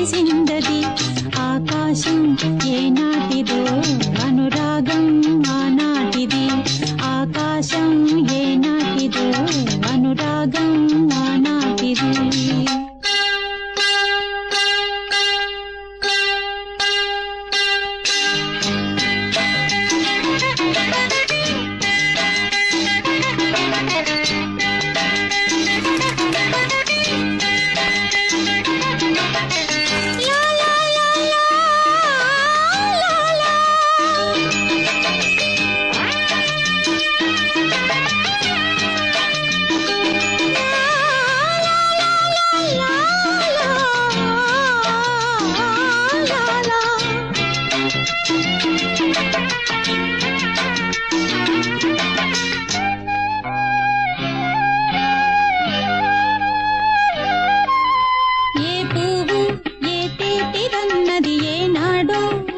తెలిసిందది. ఆకాశం ఏనాటిదో అనురాగం ఆనాటిది. ఆకాశం ఏనాటిదో అనురాగం ఆనాటిది.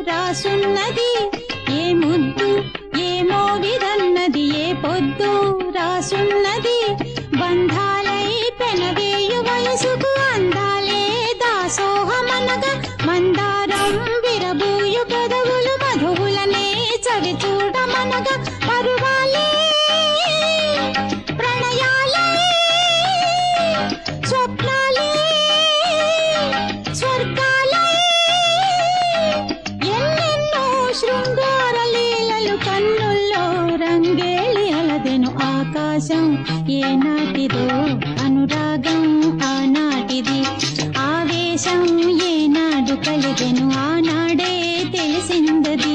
రాసున్నది ఏ ముద్దు ఏ మోవిదన్నది ఏ పొద్దు రాసున్నది. బంధాలై పెనవేయు వయసుకు అందాలే దాసోహమనగా మందారం విరబూయు పెదవులు మధువులనే చవి చూడమనగా పరువాలే ప్రణయాలే స్వప్నాలే స్వర్గాలే శృంగార లీలలు కన్నుల్లో రంగేలి అలదెను. ఆకాశం ఏనాటిదో అనురాగం ఆనాటిది. ఆవేశం ఏనాడు కలిగెను ఆనాడే తెలిసిందది.